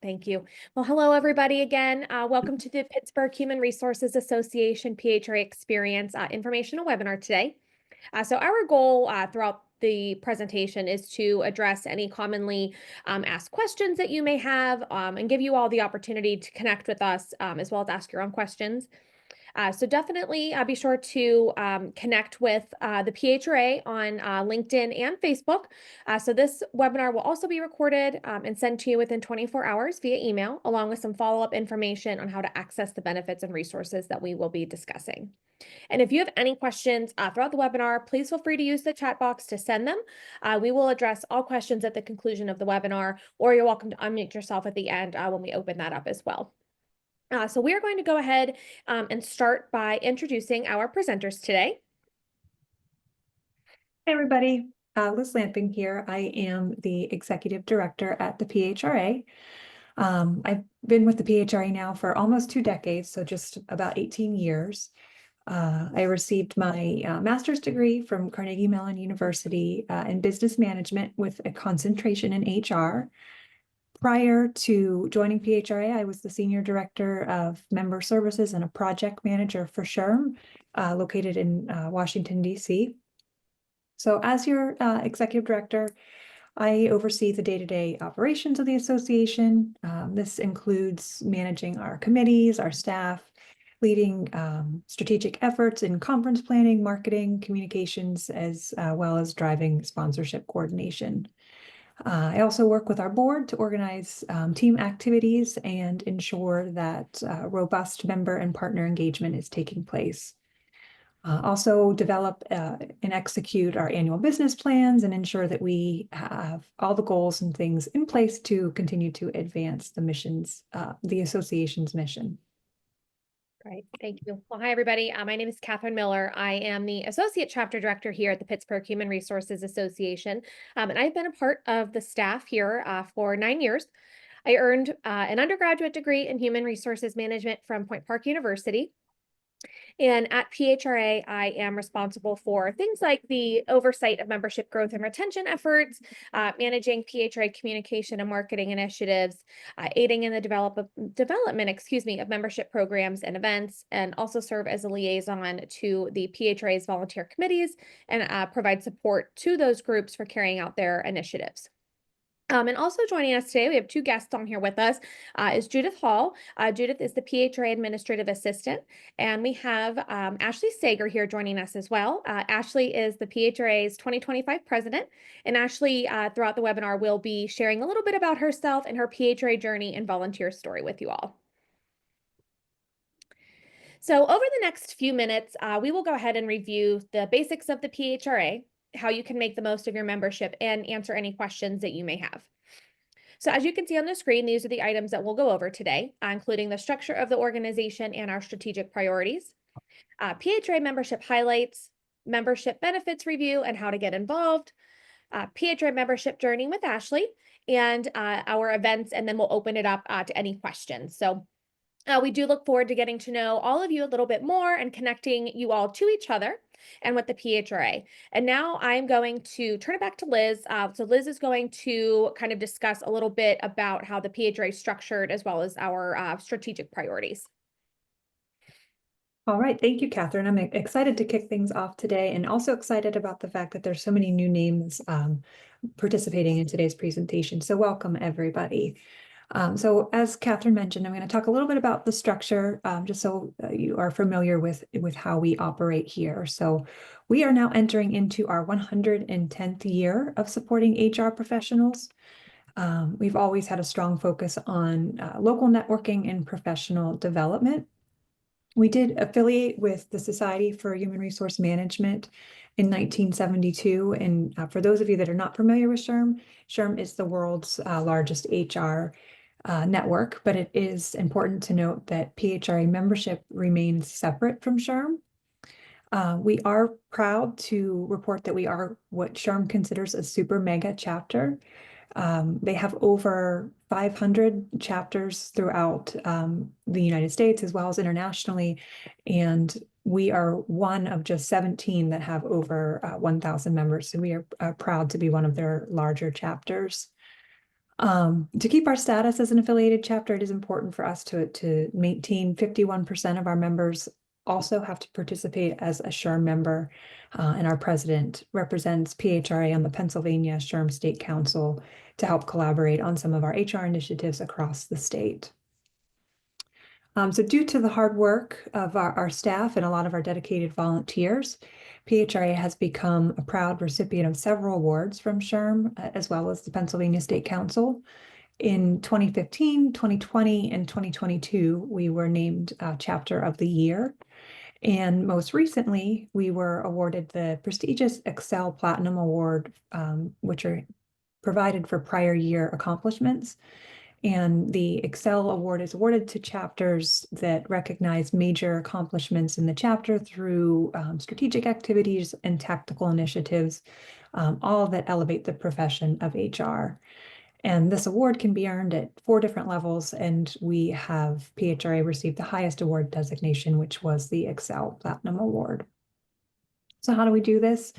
Thank you. Well, hello, everybody again. Welcome to the Pittsburgh Human Resources Association PHRA Experience informational webinar today. So our goal throughout the presentation is to address any commonly asked questions that you may have and give you all the opportunity to connect with us as well as ask your own questions. So definitely be sure to connect with the PHRA on LinkedIn and Facebook. So this webinar will also be recorded and sent to you within 24 hours via email, along with some follow-up information on how to access the benefits and resources that we will be discussing. And if you have any questions throughout the webinar, please feel free to use the chat box to send them. We will address all questions at the conclusion of the webinar, or you're welcome to unmute yourself at the end when we open that up as well. So we are going to go ahead and start by introducing our presenters today. Hey everybody, Liz Lamping here. I am the Executive Director at the PHRA. I've been with the PHRA now for almost 2 decades, so just about 18 years. I received my master's degree from Carnegie Mellon University in business management with a concentration in HR. Prior to joining PHRA, I was the Senior Director of Member Services and a Project Manager for SHRM, located in Washington, D.C. So as your executive director, I oversee the day-to-day operations of the association. This includes managing our committees, our staff, leading strategic efforts in conference planning, marketing, communications, as well as driving sponsorship coordination. I also work with our board to organize team activities and ensure that robust member and partner engagement is taking place. Also develop and execute our annual business plans and ensure that we have all the goals and things in place to continue to advance the missions, the association's mission. Great, thank you. Well, hi, everybody. My name is Catherine Miller. I am the Associate Chapter Director here at the Pittsburgh Human Resources Association, and I've been a part of the staff here for 9 years. I earned an undergraduate degree in Human Resources Management from Point Park University. And at PHRA, I am responsible for things like the oversight of membership growth and retention efforts, managing PHRA communication and marketing initiatives, aiding in the development, of membership programs and events, and also serve as a liaison to the PHRA's volunteer committees and provide support to those groups for carrying out their initiatives. And also joining us today, we have 2 guests on here with us, is Judith Hall. Judith is the PHRA Administrative Assistant, and we have Ashley Sager here joining us as well. Ashley is the PHRA's 2025 President, and Ashley, throughout the webinar, will be sharing a little bit about herself and her PHRA journey and volunteer story with you all. So over the next few minutes, we will go ahead and review the basics of the PHRA, how you can make the most of your membership, and answer any questions that you may have. So as you can see on the screen, these are the items that we'll go over today, including the structure of the organization and our strategic priorities, PHRA membership highlights, membership benefits review and how to get involved, PHRA membership journey with Ashley, and our events, and then we'll open it up to any questions. So we do look forward to getting to know all of you a little bit more and connecting you all to each other and with the PHRA. And now I'm going to turn it back to Liz. So Liz is going to kind of discuss a little bit about how the PHRA is structured as well as our strategic priorities. All right, thank you, Catherine. I'm excited to kick things off today and also excited about the fact that there's so many new names participating in today's presentation. So welcome, everybody. So as Catherine mentioned, I'm going to talk a little bit about the structure, just so you are familiar with how we operate here. So we are now entering into our 110th year of supporting HR professionals. We've always had a strong focus on local networking and professional development. We did affiliate with the Society for Human Resource Management in 1972. And for those of you that are not familiar with SHRM, SHRM is the world's largest HR network, but it is important to note that PHRA membership remains separate from SHRM. We are proud to report that we are what SHRM considers a super mega chapter. They have over 500 chapters throughout the United States as well as internationally, and we are one of just 17 that have over 1,000 members. So we are proud to be one of their larger chapters. To keep our status as an affiliated chapter, it is important for us to maintain 51% of our members also have to participate as a SHRM member. And our president represents PHRA on the Pennsylvania SHRM State Council to help collaborate on some of our HR initiatives across the state. So due to the hard work of our staff and a lot of our dedicated volunteers, PHRA has become a proud recipient of several awards from SHRM, as well as the Pennsylvania State Council. In 2015, 2020, and 2022, we were named Chapter of the Year. And most recently, we were awarded the prestigious Excel Platinum Award, which are provided for prior year accomplishments. And the Excel Award is awarded to chapters that recognize major accomplishments in the chapter through strategic activities and tactical initiatives, all that elevate the profession of HR. And this award can be earned at 4 different levels, and we have PHRA received the highest award designation, which was the Excel Platinum Award. So how do we do this?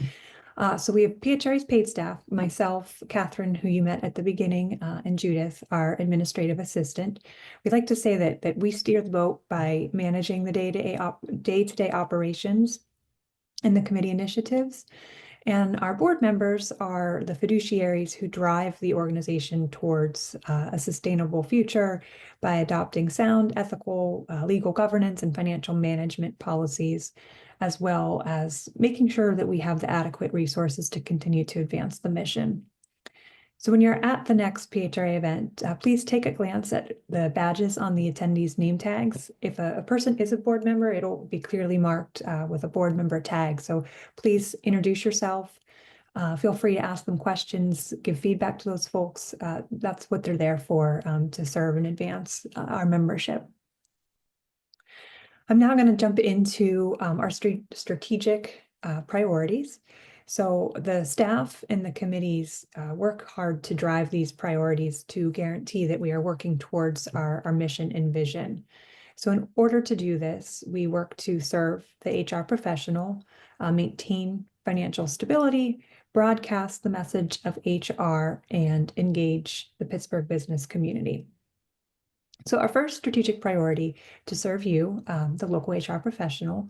So we have PHRA's paid staff, myself, Catherine, who you met at the beginning, and Judith, our administrative assistant. We'd like to say that we steer the boat by managing the day-to-day operations and the committee initiatives. And our board members are the fiduciaries who drive the organization towards a sustainable future by adopting sound, ethical, legal governance, and financial management policies, as well as making sure that we have the adequate resources to continue to advance the mission. So when you're at the next PHRA event, please take a glance at the badges on the attendees' name tags. If a person is a board member, it'll be clearly marked with a board member tag. So please introduce yourself. Feel free to ask them questions, give feedback to those folks. That's what they're there for, to serve and advance our membership. I'm now going to jump into our strategic priorities. So the staff and the committees work hard to drive these priorities to guarantee that we are working towards our mission and vision. So in order to do this, we work to serve the HR professional, maintain financial stability, broadcast the message of HR, and engage the Pittsburgh business community. So our first strategic priority to serve you, the local HR professional,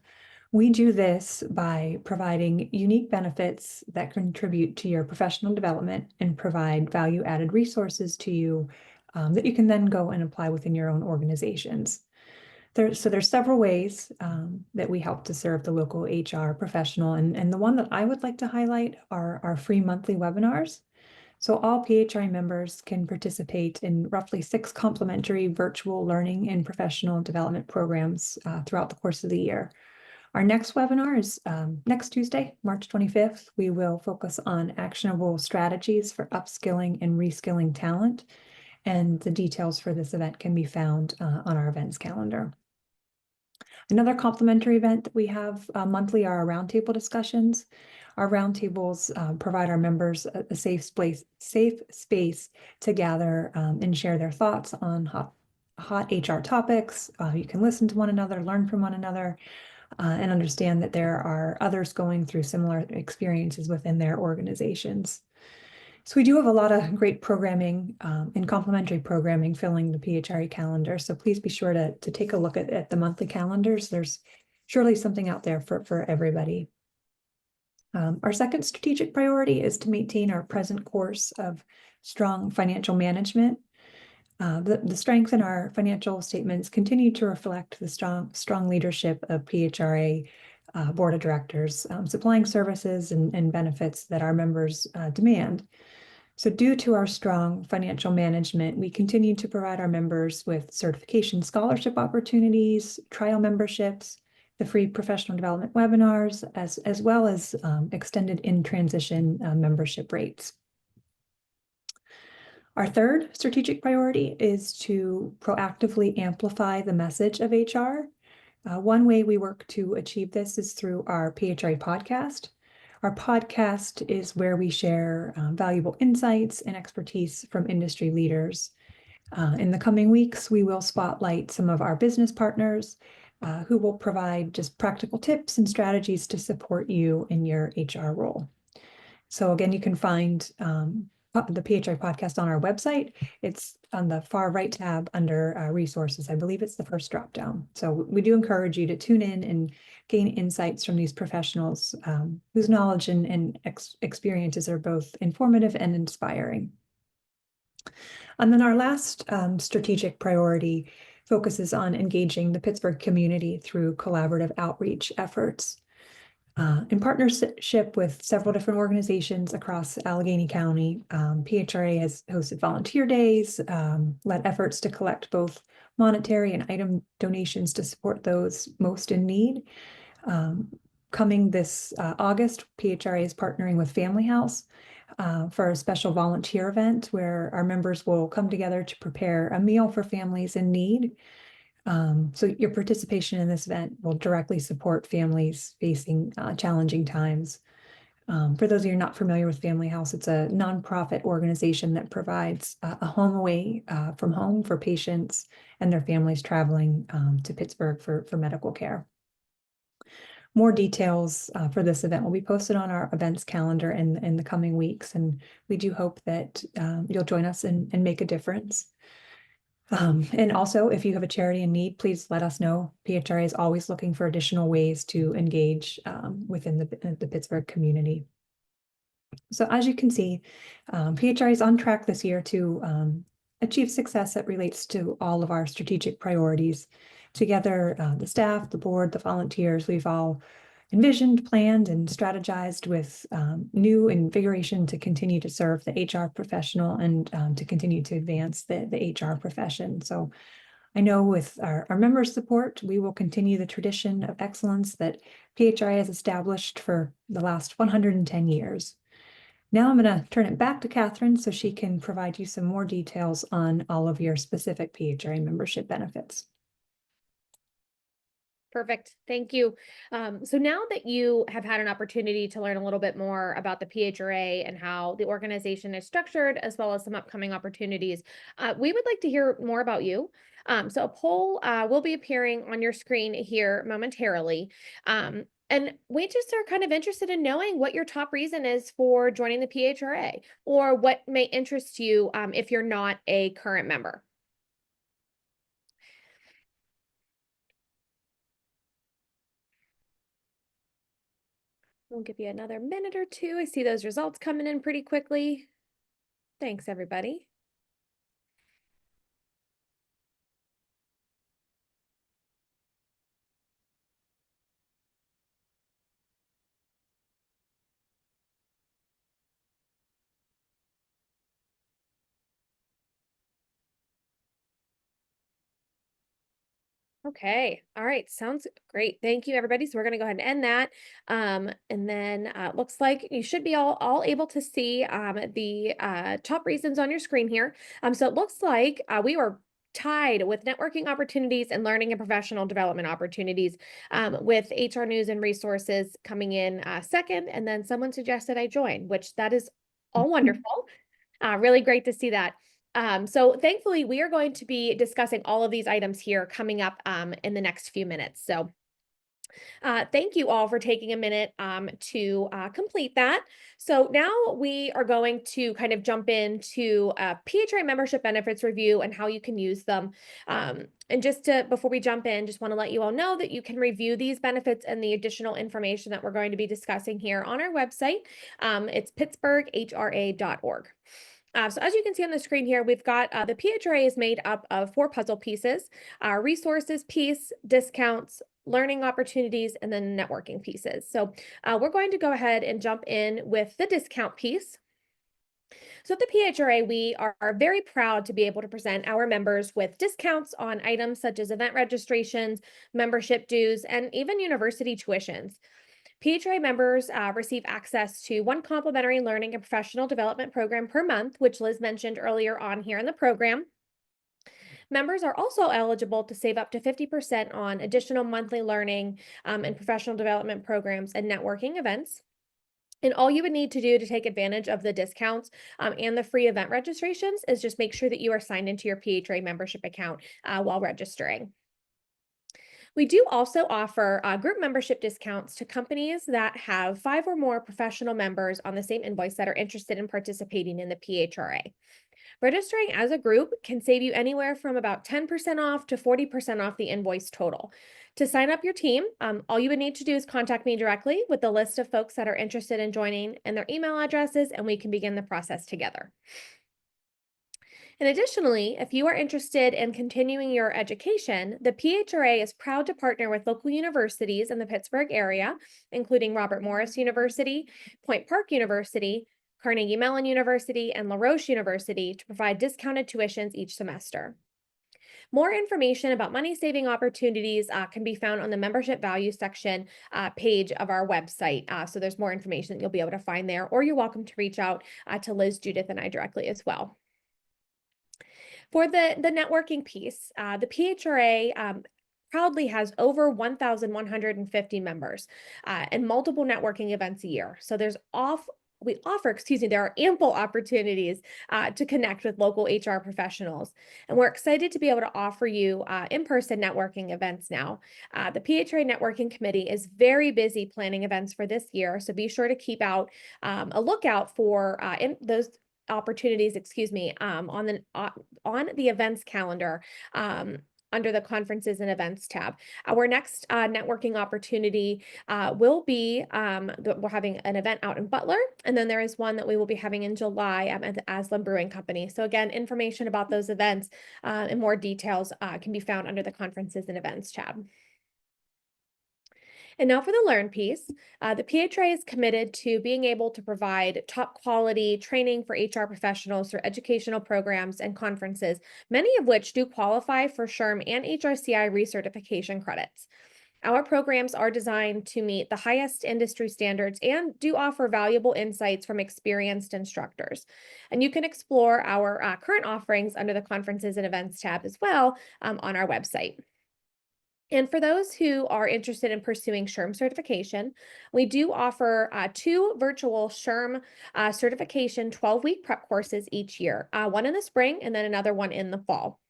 we do this by providing unique benefits that contribute to your professional development and provide value-added resources to you that you can then go and apply within your own organizations. So there's several ways that we help to serve the local HR professional, and the one that I would like to highlight are our free monthly webinars. So all PHRA members can participate in roughly 6 complimentary virtual learning and professional development programs throughout the course of the year. Our next webinar is next Tuesday, March 25th. We will focus on actionable strategies for upskilling and reskilling talent, and the details for this event can be found on our events calendar. Another complimentary event that we have monthly are our roundtable discussions. Our roundtables provide our members a safe space to gather and share their thoughts on hot HR topics. You can listen to one another, learn from one another, and understand that there are others going through similar experiences within their organizations. So we do have a lot of great programming and complementary programming filling the PHRA calendar. So please be sure to take a look at the monthly calendars. There's surely something out there for everybody. Our second strategic priority is to maintain our present course of strong financial management. The strength in our financial statements continue to reflect the strong leadership of PHRA board of directors, supplying services and benefits that our members demand. So due to our strong financial management, we continue to provide our members with certification scholarship opportunities, trial memberships, the free professional development webinars, as well as extended in-transition membership rates. Our third strategic priority is to proactively amplify the message of HR. One way we work to achieve this is through our PHRA podcast. Our podcast is where we share valuable insights and expertise from industry leaders. In the coming weeks, we will spotlight some of our business partners who will provide just practical tips and strategies to support you in your HR role. So again, you can find the PHRA podcast on our website. It's on the far right tab under resources. I believe it's the first drop down. So we do encourage you to tune in and gain insights from these professionals whose knowledge and experiences are both informative and inspiring. And then our last strategic priority focuses on engaging the Pittsburgh community through collaborative outreach efforts. In partnership with several different organizations across Allegheny County, PHRA has hosted volunteer days, led efforts to collect both monetary and item donations to support those most in need. Coming this August, PHRA is partnering with Family House for a special volunteer event where our members will come together to prepare a meal for families in need. So your participation in this event will directly support families facing challenging times. For those of you who are not familiar with Family House, it's a nonprofit organization that provides a home away from home for patients and their families traveling to Pittsburgh for medical care. More details for this event will be posted on our events calendar in the coming weeks, and we do hope that you'll join us and make a difference. And also, if you have a charity in need, please let us know. PHRA is always looking for additional ways to engage within the Pittsburgh community. So as you can see, PHRA is on track this year to achieve success that relates to all of our strategic priorities. Together, the staff, the board, the volunteers, we've all envisioned, planned, and strategized with new invigoration to continue to serve the HR professional and to continue to advance the HR profession. So I know with our members' support, we will continue the tradition of excellence that PHRA has established for the last 110 years. Now I'm going to turn it back to Catherine so she can provide you some more details on all of your specific PHRA membership benefits. Perfect. Thank you. So now that you have had an opportunity to learn a little bit more about the PHRA and how the organization is structured, as well as some upcoming opportunities, we would like to hear more about you. So a poll will be appearing on your screen here momentarily. And we just are kind of interested in knowing what your top reason is for joining the PHRA, or what may interest you if you're not a current member. We'll give you another minute or two. I see those results coming in pretty quickly. Thanks, everybody. Okay. All right. Sounds great. Thank you, everybody. So we're going to go ahead and end that. And then looks like you should be all able to see the top reasons on your screen here. So it looks like we were tied with networking opportunities and learning and professional development opportunities, with HR news and resources coming in second. And then someone suggested I join, which that is all wonderful. Really great to see that. So thankfully, we are going to be discussing all of these items here coming up in the next few minutes. So thank you all for taking a minute to complete that. So now we are going to kind of jump into a PHRA membership benefits review and how you can use them. And before we jump in, just want to let you all know that you can review these benefits and the additional information that we're going to be discussing here on our website. It's pittsburghhra.org. So as you can see on the screen here, we've got the PHRA is made up of 4 puzzle pieces: resources piece, discounts, learning opportunities, and then networking pieces. So we're going to go ahead and jump in with the discount piece. So at the PHRA, we are very proud to be able to present our members with discounts on items such as event registrations, membership dues, and even university tuitions. PHRA members receive access to 1 complimentary learning and professional development program per month, which Liz mentioned earlier on here in the program. Members are also eligible to save up to 50% on additional monthly learning and professional development programs and networking events. And all you would need to do to take advantage of the discounts and the free event registrations is just make sure that you are signed into your PHRA membership account while registering. We do also offer group membership discounts to companies that have 5 or more professional members on the same invoice that are interested in participating in the PHRA. Registering as a group can save you anywhere from about 10% off to 40% off the invoice total. To sign up your team, all you would need to do is contact me directly with the list of folks that are interested in joining and their email addresses, and we can begin the process together. And additionally, if you are interested in continuing your education, the PHRA is proud to partner with local universities in the Pittsburgh area, including Robert Morris University, Point Park University, Carnegie Mellon University, and La Roche University to provide discounted tuitions each semester. More information about money saving opportunities can be found on the membership value section page of our website. So there's more information that you'll be able to find there, or you're welcome to reach out to Liz, Judith, and I directly as well. For the networking piece, the PHRA proudly has over 1,150 members and multiple networking events a year. So there are ample opportunities to connect with local HR professionals. And we're excited to be able to offer you in-person networking events now. The PHRA Networking Committee is very busy planning events for this year, so be sure to keep out a lookout for those opportunities, on the events calendar under the conferences and events tab. Our next networking opportunity will be we're having an event out in Butler, and then there is one that we will be having in July at the Aslan Brewing Company. So again, information about those events and more details can be found under the conferences and events tab. And now for the learn piece, the PHRA is committed to being able to provide top quality training for HR professionals through educational programs and conferences, many of which do qualify for SHRM and HRCI recertification credits. Our programs are designed to meet the highest industry standards and do offer valuable insights from experienced instructors. And you can explore our current offerings under the conferences and events tab as well on our website. And for those who are interested in pursuing SHRM certification, we do offer 2 virtual SHRM certification 12-week prep courses each year, one in the spring and then another one in the fall.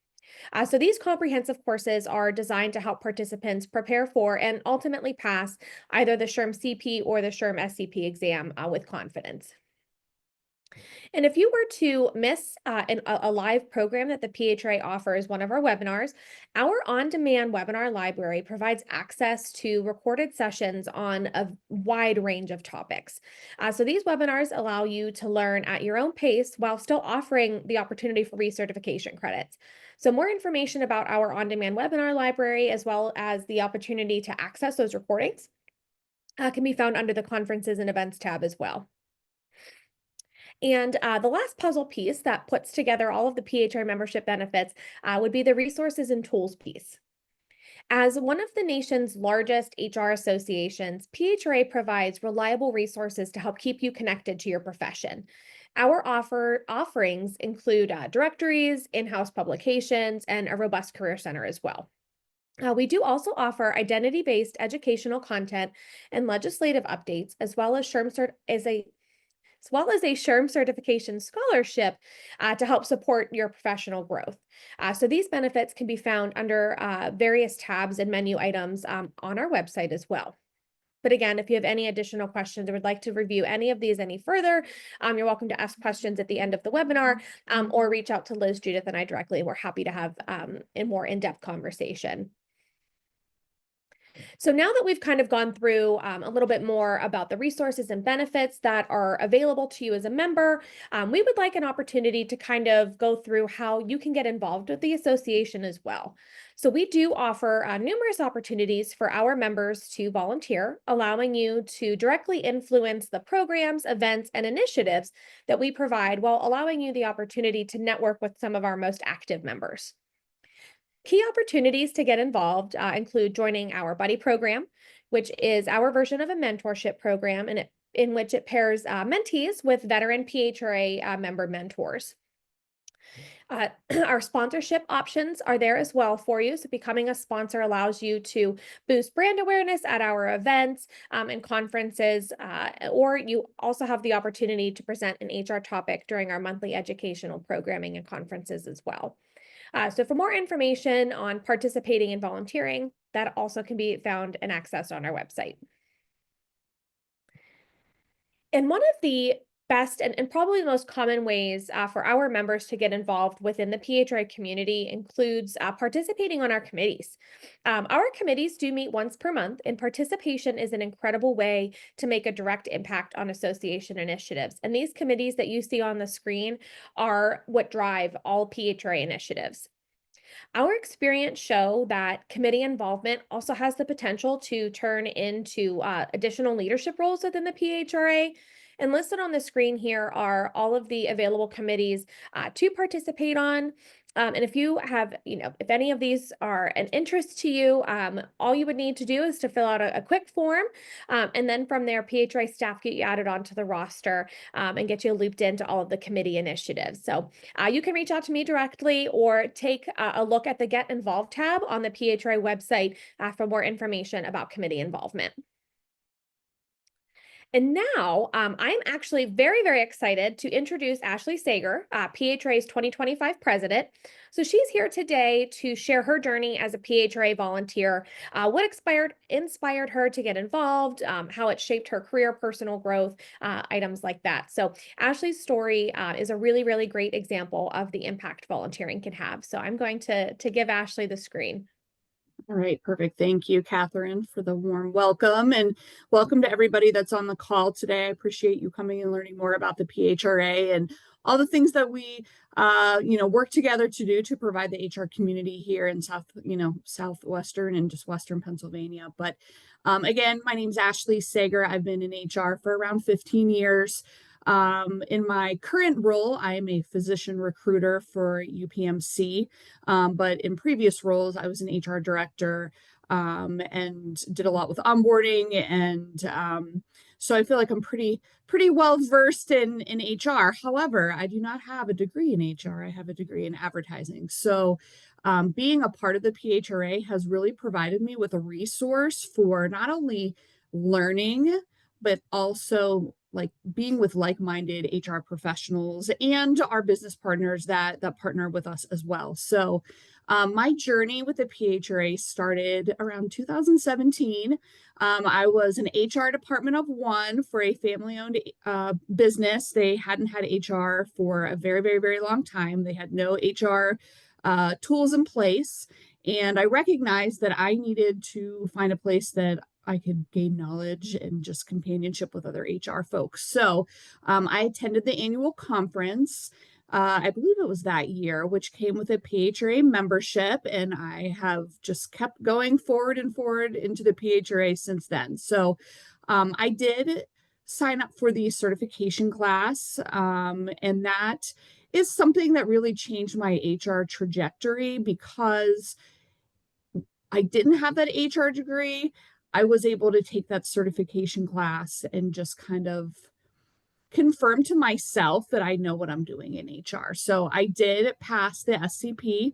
So these comprehensive courses are designed to help participants prepare for and ultimately pass either the SHRM CP or the SHRM SCP exam with confidence. And if you were to miss a live program that the PHRA offers, one of our webinars, our on-demand webinar library provides access to recorded sessions on a wide range of topics. So these webinars allow you to learn at your own pace while still offering the opportunity for recertification credits. So more information about our on-demand webinar library, as well as the opportunity to access those recordings, can be found under the conferences and events tab as well. And the last puzzle piece that puts together all of the PHRA membership benefits would be the resources and tools piece. As one of the nation's largest HR associations, PHRA provides reliable resources to help keep you connected to your profession. Our offerings include directories, in-house publications, and a robust career center as well. We do also offer identity-based educational content and legislative updates, as well as a SHRM certification scholarship to help support your professional growth. So these benefits can be found under various tabs and menu items on our website as well. But again, if you have any additional questions or would like to review any of these any further, you're welcome to ask questions at the end of the webinar or reach out to Liz, Judith, and I directly. We're happy to have a more in-depth conversation. So now that we've kind of gone through a little bit more about the resources and benefits that are available to you as a member, we would like an opportunity to kind of go through how you can get involved with the association as well. So we do offer numerous opportunities for our members to volunteer, allowing you to directly influence the programs, events, and initiatives that we provide while allowing you the opportunity to network with some of our most active members. Key opportunities to get involved include joining our buddy program, which is our version of a mentorship program in which it pairs mentees with veteran PHRA member mentors. Our sponsorship options are there as well for you. So becoming a sponsor allows you to boost brand awareness at our events and conferences, or you also have the opportunity to present an HR topic during our monthly educational programming and conferences as well. So for more information on participating and volunteering, that also can be found and accessed on our website. And one of the best and probably the most common ways for our members to get involved within the PHRA community includes participating on our committees. Our committees do meet once per month, and participation is an incredible way to make a direct impact on association initiatives. And these committees that you see on the screen are what drive all PHRA initiatives. Our experience show that committee involvement also has the potential to turn into additional leadership roles within the PHRA. And listed on the screen here are all of the available committees to participate on. And if you have, if any of these are an interest to you, all you would need to do is to fill out a quick form. And then from there, PHRA staff get you added onto the roster and get you looped into all of the committee initiatives. So you can reach out to me directly or take a look at the Get Involved tab on the PHRA website for more information about committee involvement. And now I'm actually very, very excited to introduce Ashley Sager, PHRA's 2025 president. So she's here today to share her journey as a PHRA volunteer, what inspired her to get involved, how it shaped her career, personal growth, items like that. So Ashley's story is a really, really great example of the impact volunteering can have. So I'm going to give Ashley the screen. All right, perfect. Thank you, Catherine, for the warm welcome, and welcome to everybody that's on the call today. I appreciate you coming and learning more about the PHRA and all the things that we, work together to do to provide the HR community here in southwestern and just Western Pennsylvania. But again, my name's Ashley Sager. I've been in HR for around 15 years. In my current role, I am a physician recruiter for UPMC. But in previous roles, I was an HR director and did a lot with onboarding. And so I feel like I'm pretty well versed in HR. However, I do not have a degree in HR. I have a degree in advertising. So being a part of the PHRA has really provided me with a resource for not only learning, but also like being with like-minded HR professionals and our business partners that partner with us as well. So my journey with the PHRA started around 2017. I was an HR department of one for a family-owned business. They hadn't had HR for a very, very, very long time. They had no HR tools in place. And I recognized that I needed to find a place that I could gain knowledge and just companionship with other HR folks. So I attended the annual conference. I believe it was that year, which came with a PHRA membership, and I have just kept going forward and forward into the PHRA since then. So I did sign up for the certification class, and that is something that really changed my HR trajectory because I didn't have that HR degree. I was able to take that certification class and just kind of confirm to myself that I know what I'm doing in HR. So I did pass the SCP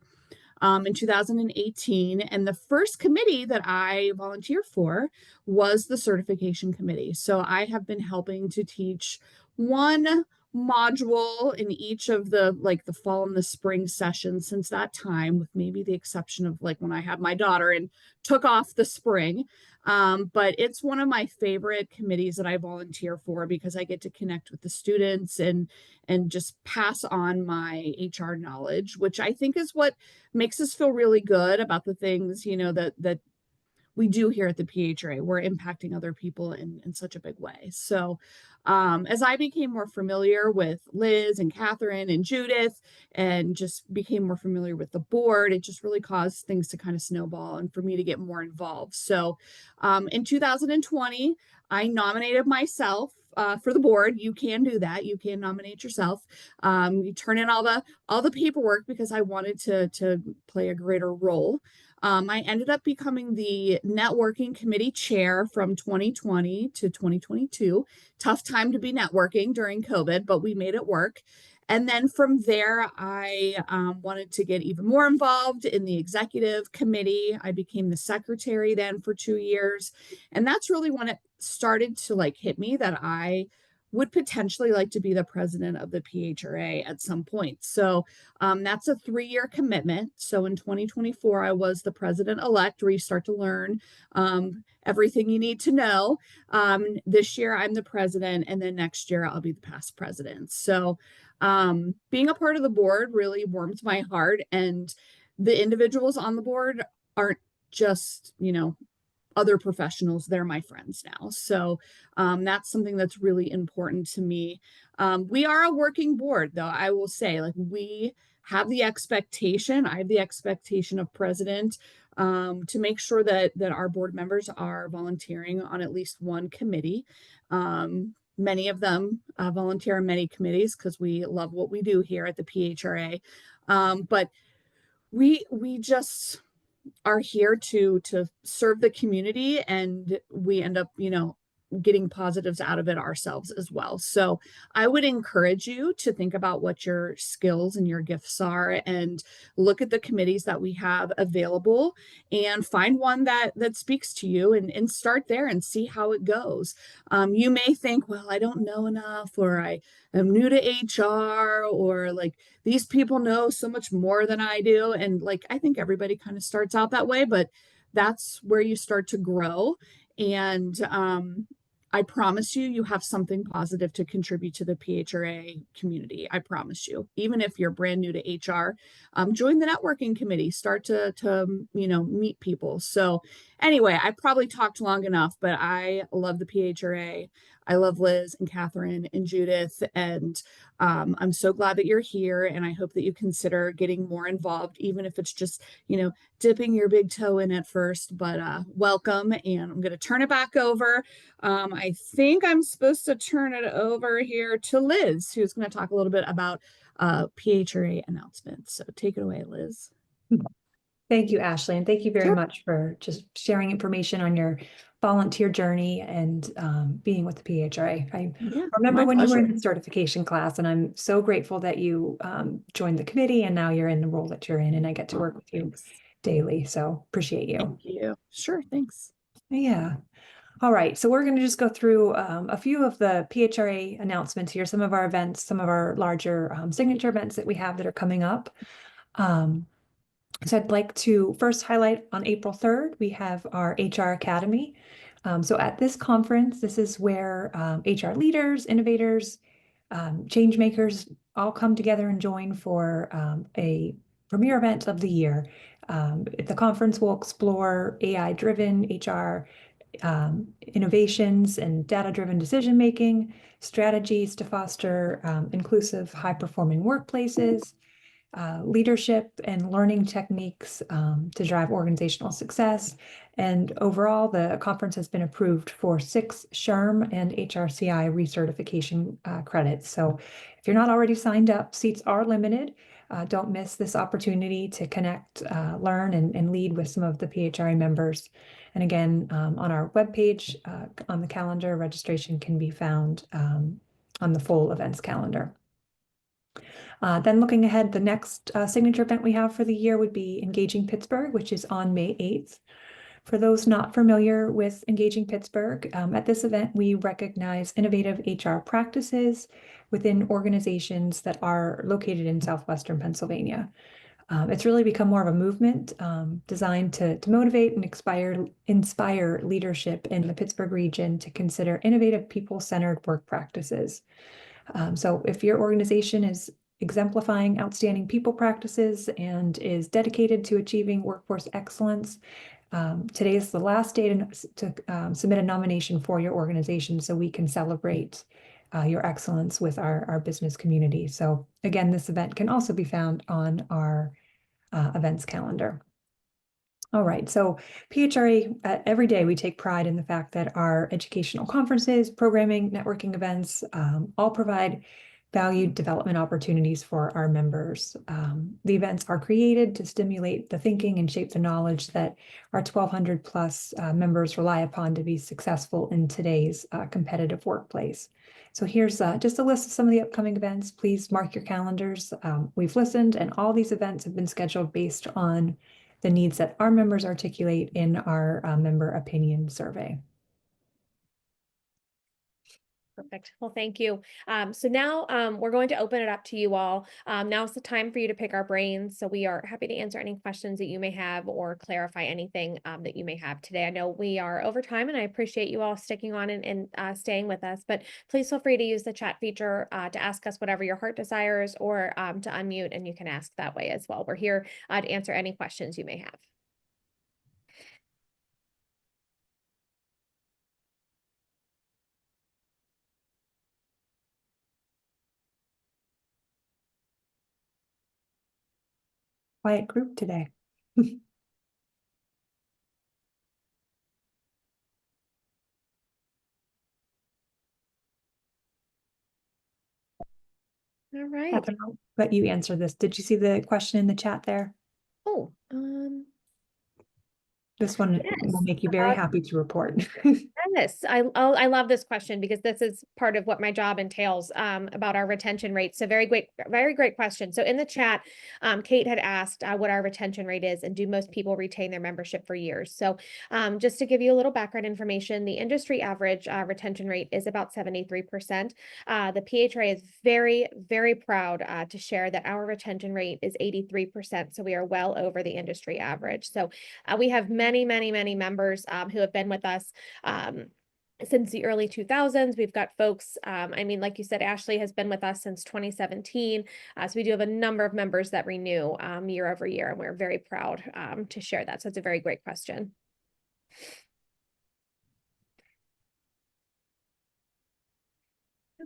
in 2018. And the first committee that I volunteered for was the certification committee. So I have been helping to teach one module in each of the fall and the spring sessions since that time, with maybe the exception of like when I had my daughter and took off the spring. But it's one of my favorite committees that I volunteer for because I get to connect with the students and just pass on my HR knowledge, which I think is what makes us feel really good about the things, that we do here at the PHRA. We're impacting other people in such a big way. So as I became more familiar with Liz and Catherine and Judith and just became more familiar with the board, it just really caused things to kind of snowball and for me to get more involved. So in 2020, I nominated myself for the board. You can do that. You can nominate yourself. You turn in all the paperwork because I wanted to play a greater role. I ended up becoming the networking committee chair from 2020 to 2022. Tough time to be networking during COVID, but we made it work. And then from there, I wanted to get even more involved in the executive committee. I became the secretary then for 2 years. And that's really when it started to hit me that I would potentially like to be the president of the PHRA at some point. So that's a 3-year commitment. So in 2024, I was the president-elect, where you start to learn everything you need to know. This year, I'm the president, and then next year, I'll be the past president. So being a part of the board really warms my heart, and the individuals on the board aren't just, other professionals, they're my friends now. So that's something that's really important to me. We are a working board, though. I will say, like, we have the expectation, I have the expectation of president to make sure that our board members are volunteering on at least one committee. Many of them volunteer on many committees because we love what we do here at the PHRA. But we just are here to serve the community, and we end up getting positives out of it ourselves as well. So I would encourage you to think about what your skills and your gifts are, and look at the committees that we have available, and find one that speaks to you, and start there and see how it goes. You may think, well, I don't know enough, or I am new to HR, or like, these people know so much more than I do. And like, I think everybody kind of starts out that way, but that's where you start to grow. And I promise you, you have something positive to contribute to the PHRA community. I promise you. Even if you're brand new to HR, join the networking committee. Start to meet people. So anyway, I probably talked long enough, but I love the PHRA. I love Liz and Catherine and Judith, and I'm so glad that you're here, and I hope that you consider getting more involved, even if it's just, dipping your big toe in at first. But welcome, and I'm going to turn it back over. I think I'm supposed to turn it over here to Liz, who's going to talk a little bit about PHRA announcements. So take it away, Liz. Thank you, Ashley, and thank you very Sure. much for just sharing information on your volunteer journey and being with the PHRA. I remember when you were in the certification class, and I'm so grateful that you joined the committee, and now you're in the role that you're in, and I get to work with you daily. So appreciate you. Thank you. Sure, thanks. Yeah. All right, so we're going to just go through a few of the PHRA announcements here, some of our events, some of our larger signature events that we have that are coming up. So I'd like to first highlight on April 3rd, we have our HR Academy. So at this conference, this is where HR leaders, innovators, change makers all come together and join for a premier event of the year. The conference will explore AI-driven HR innovations and data-driven decision-making, strategies to foster inclusive, high-performing workplaces, leadership and learning techniques to drive organizational success. And overall, the conference has been approved for 6 SHRM and HRCI recertification credits. So if you're not already signed up, seats are limited. Don't miss this opportunity to connect, learn, and lead with some of the PHRA members. And again, on our webpage, on the calendar, registration can be found on the full events calendar. Then looking ahead, the next signature event we have for the year would be Engaging Pittsburgh, which is on May 8th. For those not familiar with Engaging Pittsburgh, at this event, we recognize innovative HR practices within organizations that are located in Southwestern Pennsylvania. It's really become more of a movement designed to motivate and inspire leadership in the Pittsburgh region to consider innovative people-centered work practices. So if your organization is exemplifying outstanding people practices and is dedicated to achieving workforce excellence, today is the last day to submit a nomination for your organization so we can celebrate your excellence with our business community. So again, this event can also be found on our events calendar. All right, so PHRA, every day we take pride in the fact that our educational conferences, programming, networking events all provide valued development opportunities for our members. The events are created to stimulate the thinking and shape the knowledge that our 1,200 plus members rely upon to be successful in today's competitive workplace. So here's just a list of some of the upcoming events. Please mark your calendars. We've listened, and all these events have been scheduled based on the needs that our members articulate in our member opinion survey. Perfect. Well, thank you. So now we're going to open it up to you all. Now's the time for you to pick our brains. So we are happy to answer any questions that you may have or clarify anything that you may have today. I know we are over time and I appreciate you all sticking on and staying with us, but please feel free to use the chat feature to ask us whatever your heart desires or to unmute and you can ask that way as well. We're here to answer any questions you may have. Quiet group today. All right. Catherine, I'll let you answer this. Did you see the question in the chat there? Oh, This one yes. will make you very happy to report. Yes, I love this question because this is part of what my job entails about our retention rate. So very great question. So in the chat, Kate had asked what our retention rate is and do most people retain their membership for years? So just to give you a little background information, the industry average retention rate is about 73%. The PHRA is very proud to share that our retention rate is 83%. So we are well over the industry average. So we have many members who have been with us since the early 2000s. We've got folks, I mean, like you said, Ashley has been with us since 2017. So we do have a number of members that renew year over year, and we're very proud to share that. So it's a very great question.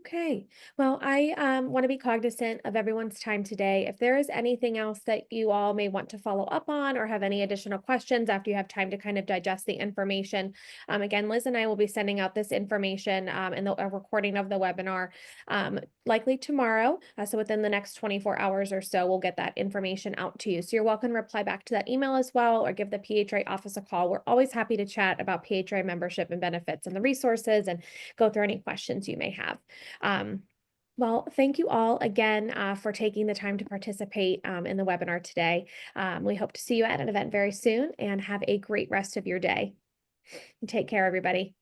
Okay, well, I want to be cognizant of everyone's time today. If there is anything else that you all may want to follow up on or have any additional questions after you have time to kind of digest the information, again, Liz and I will be sending out this information and a recording of the webinar likely tomorrow. So within the next 24 hours or so, we'll get that information out to you. So you're welcome to reply back to that email as well or give the PHRA office a call. We're always happy to chat about PHRA membership and benefits and the resources and go through any questions you may have. Well, thank you all again for taking the time to participate in the webinar today. We hope to see you at an event very soon and have a great rest of your day. Take care, everybody.